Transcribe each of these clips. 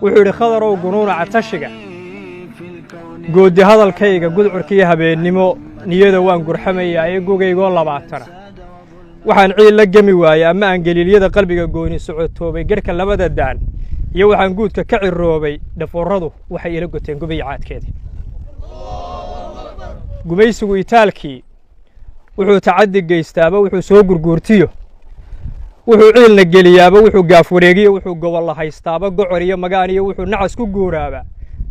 وحوري خضرو قنون عتشقة قود هذا الكيغا قد عركي هبين نمو نيدا وان قرحمي يقوغ يقول الله بعتنا وحان عيل لقمي وايا أما أنقلي ليدا قلبي قوني سعود توبي قركا لبدا الدان يوحان قودك كعي الروبي دفورضو وحي لقوتين قبي عاد كيدي قميسو يتالكي وحو تعدي قيستابا وحو سوقر قورتيو وحو عيل نقليابا وحو قافوريقيا وحو قوالله هايستابا قعريا مقانيا وحو نعسكو قورابا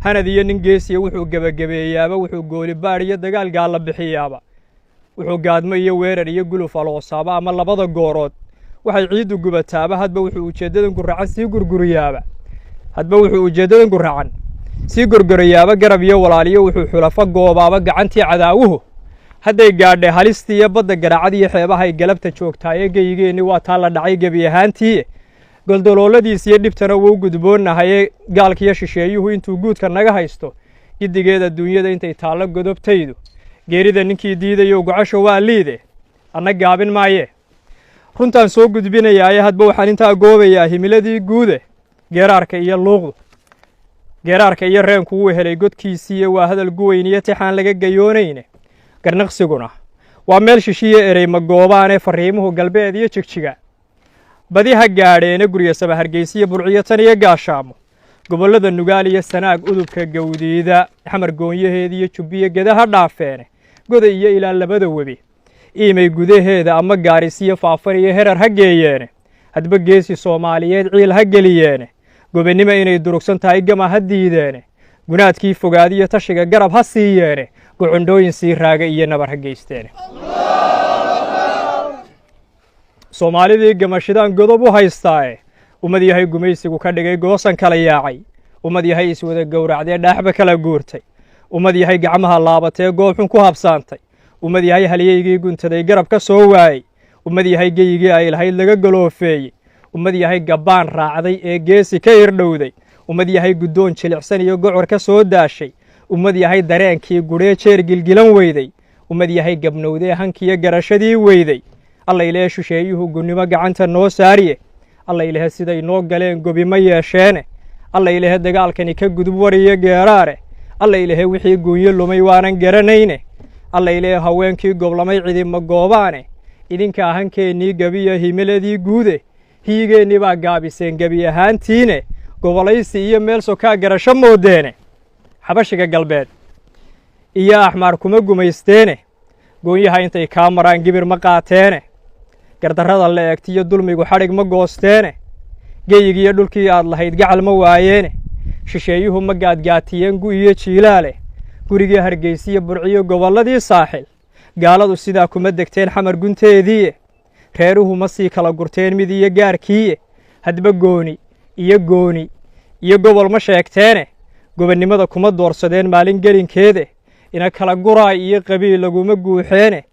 هانديا ننقيسيا وحو قبقبيابا وحو قولي باريا دقال قالا بحيابا وحو قادميا ويراريا قلو فالوصابا أما لبدا قورود وحي عيدو قبتابا هادبا وحو وجددن قرعان سي قرقريابا هادبا وحو وجددن قرعان سي قرقريابا قربيا walaalيا وحو حلفا قوبابا قعنتي عداوه hadday gaadhay halistiya badda garaacadiyo xeebaha ay galabta joogtaaye geygeeni waa taa la dhacay gebi ahaantii goldolooladiis iyo dhibtana wuu gudboonahay gaalkiyo shisheeyuhu intuu guudka naga haysto gidigeeda dunyada intay taalo godobtaydu geerida ninkii diidayo gocasho waa liide anna gaabin maaye runtaan soo gudbinayaa hadba waxaan intaa goobayaa himiladii guude geeraarka iyo luuqdu geeraarka iyo reenku uu helay godkiisii waa hadal guweyn iyo tixaan laga gayoonayne garnaqsiguna waa meel shishiye erey ma goobaane fariimuhu galbeed iyo jigjiga badi ha gaadheena gurya saba hargeysiya burciyo tan iyo gaashaamo gobollada nugaal iyo sanaag udubka gawdiida xamar goonyaheeda iyo jubbiyo gedaha dhaafeene goda iyo ilaa labada webi iimay gudaheeda ama gaarisiyo faafan iyo herar ha geeyeene hadba geesi soomaaliyeed ciil ha geliyeene gobonnimo inay durugsan tahay gama ha diideene gunaadkii fogaadiyo tashiga garab ha siiyeene gocondhooyin sii raaga iyo nabar ha geysteene soomaalidii gamashidaan godob u haystaaye ummad yahay gumaysigu ka dhigay goosan kala yaacay ummad yahay iswada gowracdee dhaaxba kala guurtay ummad yahay gacmaha laabatee goobxun ku habsaantay ummad yahay halyeygii guntaday garab ka soo waayey ummad yahay geyigii ay lahayd laga galoofeeyey ummad yahay gabbaan raacday ee geesi ka irdhowday ummad yahay guddoon jilicsan iyo gocor ka soo daashay ummad yahay dareenkii gudhee jeer gilgilan weyday ummad yahay gabnowdee hankiyo garashadii weyday alla ilahe shisheeyuhu gunnimo gacanta noo saariye alla ilahe siday noo galeen gobi ma yeesheene alla ilahe dagaalkani ka gudub wariyo geeraare alla ilahe wixii guunyo lumay waanan garanayne alla ilahe haweenkii goblamay cidima goobaane idinka ahankeennii gebiya himiladii guude hiyigeennii baa gaabiseen gebi ahaantiine gobolaysi iyo meel sokaa garasho moodeene xabashiga galbeed iyo axmaar kuma gumaysteene goonyaha intay kaa maraan gibir ma qaateene gardarrada la eegtiyo dulmigu xadhig ma goosteene geyigiiyo dhulkii aad lahayd gacal ma waayeene shisheeyuhu ma gaadgaatiyeen gu iyo jiilaale gurigii hargeysiyo burciyo gobolladii saaxil gaaladu sidaa kuma degteen xamar gunteediiye reeruhu ma sii kala gurteen mid iyo gaarkiiye hadba gooni iyo gobol ma sheegteene gobonnimada kuma doorsadeen maalin gelinkeede ina kala guraay iyo qabiil laguma guuxeene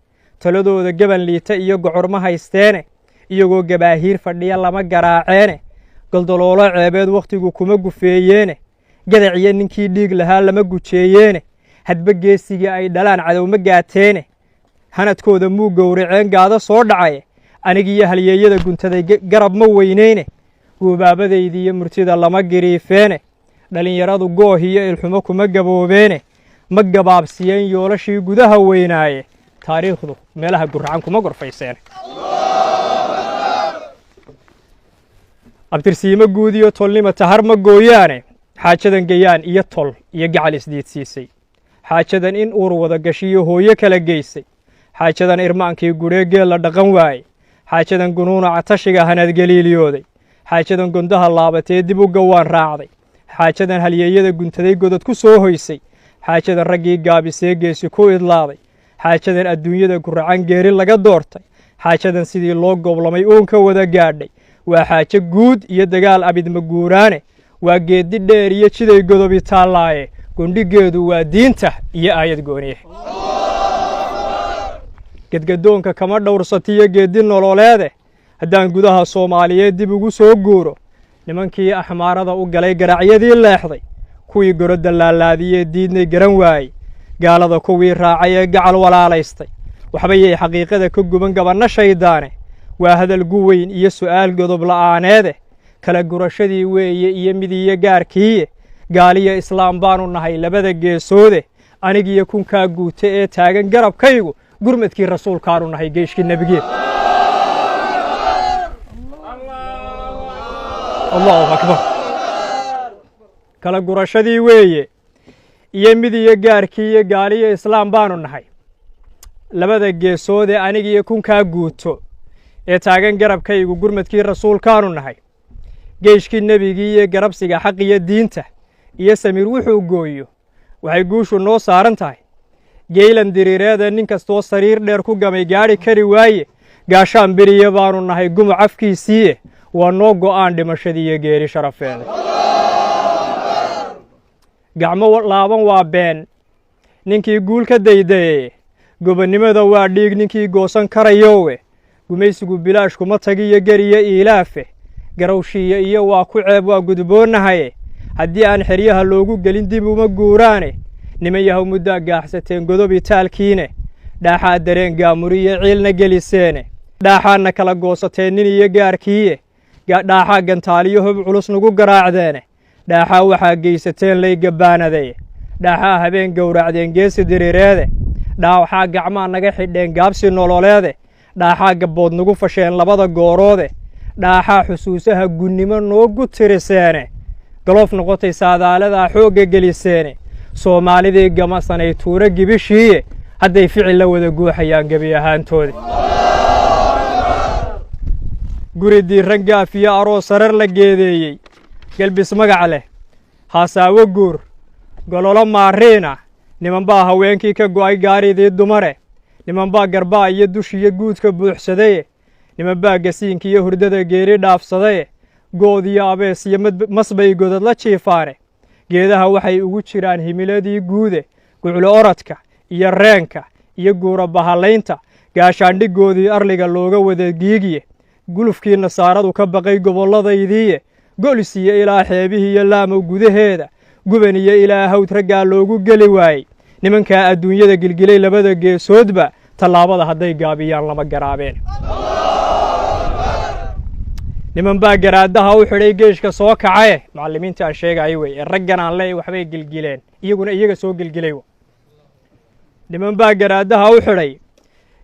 taladooda gaban liita iyo gocor ma haysteene iyagoo gabaahiir fadhiya lama garaaceene goldoloolo ceebeed wakhtigu kuma gufeeyeene gadaciyo ninkii dhiig lahaa lama gujeeyeene hadba geesigii ay dhalaan cadow ma gaateene hanadkooda muu gowraceen gaado soo dhacaye anigiyo halyeeyada guntaday garab ma weyneyne guubaabadaydii iyo murtida lama giriifeene dhalinyaradu gooh iyo ilxumo kuma gaboobeene ma gabaabsiyeen yoolashii gudaha weynaaye taariikhdu meelaha gurracan kuma gorfayseene abtirsiimo guud iyo tolnima tahar ma gooyaane xaajadan gayaan iyo tol iyo gacal isdiidsiisay xaajadan in uur wada gashiyo hooyo kala geysay xaajadan irmaankii gudhee geel la dhaqan waaye xaajadan gunuunaca tashiga hanadgeliiliyooday xaajadan gondaha laabatee dib u gawaan raacday xaajadan halyeeyada guntaday godad ku soo hoysay xaajadan raggii gaabisee geesi ku idlaaday xaajadan adduunyada gurracan geeri laga doortay xaajadan sidii loo goblamay uun ka wada gaadhay waa xaajo guud iyo dagaal abidma guuraane waa geeddi dheer iyo jiday godobi taallaaye gondhigeedu waa diinta iyo aayad gooniye gedgadoonka kama dhowrsatiyo geeddi nololeede haddaan gudaha soomaaliyeed dib ugu soo guuro nimankii axmaarada u galay garacyadii leexday kuwii gorodda laalaadiyee diidnay garan waayey gaalada kuwii raacay ee gacal walaalaystay waxbayay xaqiiqada ka guban gabanna shayddaane waa hadal gu weyn iyo su'aal godob la'aaneede kala gurashadii weeye iyo midiyo gaarkiiye gaaliyo islaam baanu nahay labada geesoode anigiyo kunkaa guute ee taagan garabkaygu gurmadkii rasuulkaanu nahay geeshkii nebigeen allahu akbar kala gurashadii weeye iyo midiyo gaarkiiyo gaaliyo islaam baanu nahay labada geesoode anigiyo kunkaa guuto ee taagan garabkaygu gurmadkii rasuulkaanu nahay geeshkii nebigii iyo garabsiga xaq iyo diinta iyo samiir wuxuu gooyo waxay guushu noo saaran tahay geylan diriireeda nin kastoo sariir dheer ku gamay gaadhi kari waaye gaashaan beriye baanu nahay gumuc afkiisiiye waa noo go'aan dhimashadii iyo geeri sharafeeda gacmo laaban waa been ninkii guul ka daydayeye gobonnimada waa dhiig ninkii goosan karayowe gumaysigu bilaash kuma tagiyo geriyo iilaafe garowshiiya iyo waa ku ceeb waa gudboonnahaye haddii aan xeryaha loogu gelin dib uma guuraane niman yahow muddaa gaaxsateen godob itaalkiine dhaaxaa dareen gaamuriyo ciilna geliseene dhaaxaadna kala goosateen nin iyo gaarkiiye dhaaxaa gantaaliyo hob culus nagu garaacdeene dhaaxaa waxaa geysateen lay gabbaanadaye dhaaxaa habeen gowracdeen geesi diriireede dhaaxaa gacmaa naga xidheen gaabsi nololeede dhaaxaa gabbood nagu fasheen labada gooroode dhaaxaa xusuusaha gunnimo noogu tiriseene galoof noqotay saadaaladaa xoogga geliseene soomaalidii gamasanay tuuro gibishiiye hadday ficil la wada guuxayaan gebi ahaantoodi guri diirran gaaf iyo aroos sarar la geedeeyey gelbis magac leh haasaawo guur gololo maariina niman baa haweenkii ka go'ay gaaridii dumare niman baa garbaa iyo dushiyo guudka buuxsadaye niman baa gasiinka iyo hurdada geeri dhaafsadaye good iyo abees iyo masbay godad la jiifaane geedaha waxay ugu jiraan himiladii guude guclo oradka iyo reenka iyo guura bahallaynta gaashaandhigoodii arliga looga wada giigiye gulufkii nasaaradu ka baqay gobolladaydiiye golis iyo ilaa xeebihii iyo laamow gudaheeda guban iyo ilaa hawd raggaa loogu geli waayey nimankaa adduunyada gilgilay labada geesoodba tallaabada hadday gaabiyaan lama garaabeen niman baa garaadaha u xidhay geeshka soo kacaye macallimiinta aan sheegayo wey ee raggan aan leey waxbay gilgileen iyaguna iyaga soo gilgilay niman baa garaadaha u xidhay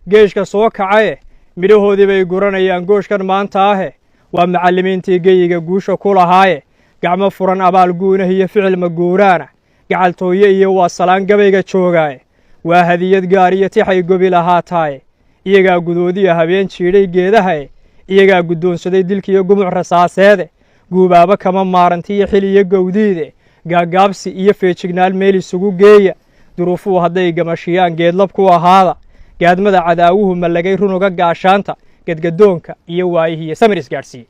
geeshka soo kacaye midhahoodii bay guranayaan gooshkan maanta ahe waa macallimiintii geyiga guusha ku lahaaye gacmo furan abaal guunah iyo ficil maguuraana gacaltooye iyo waa salaan gabayga joogaaye waa hadiyad gaar iyo tixay gobi lahaataaye iyagaa gudoodiya habeen jiidhay geedahae iyagaa guddoonsaday dilkiiyo gumuc rasaaseede guubaabo kama maarantiiyo xil iyo gowdiide gaagaabsi iyo feejignaal meel isugu geeya duruufuhu hadday gamashiyaan geedlab ku ahaada gaadmada cadaawuhu mallagay runuga gaashaanta gedgadoonka iyo waayihiiyo samir isgaadhsiiye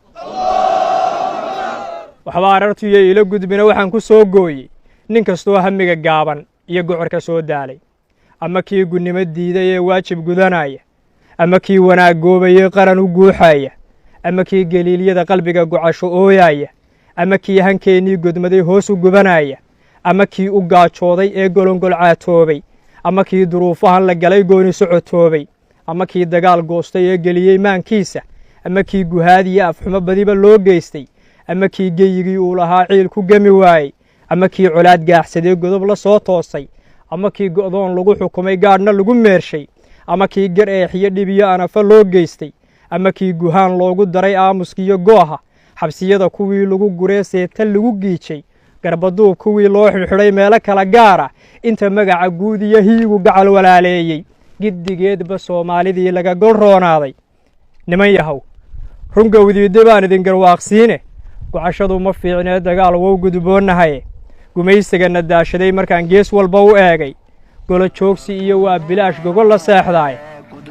waxba arartuiyo iila gudbina waxaan ku soo gooyey nin kastoo hamiga gaaban iyo gocorka soo daalay ama kii gunnimo diiday ee waajib gudanaya ama kii wanaag goobayey qaran u guuxaya ama kii geliilyada qalbiga gocasho ooyaya ama kii hankeennii godmaday hoos u gubanaya ama kii u gaajooday ee golongol caatoobay ama kii duruufahan la galay gooni socotoobay ama kii dagaal goostay ee geliyey maankiisa ama kii guhaadiyo afxumo badiba loo geystay ama kii geyigii uu lahaa ciil ku gemi waayey ama kii colaad gaaxsadee godob la soo toosay ama kii go'doon lagu xukumay gaadhna lagu meershay ama kii gar eexiyo dhibiyo anafa loo geystay ama kii guhaan loogu daray aamuskiiyo gooha xabsiyada kuwii lagu guree seeta lagu giijay garbaduub kuwii loo xidhxidhay meelo kala gaara inta magaca guud iyo hiigu gacal walaaleeyey giddigeedba soomaalidii laga gol roonaaday niman yahow rungowdiidde baan idin garwaaqsiine gocashadu ma fiicnee dagaal wow gudboonnahaye gumaysigana daashaday markaan gees walba u eegay golo joogsi iyo waa bilaash gogol la seexdaaye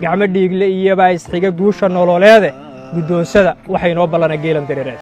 gacmo dhiigle iyobaa isxiga guusha nololeede guddoonsada waxay noo ballana geelan diriireed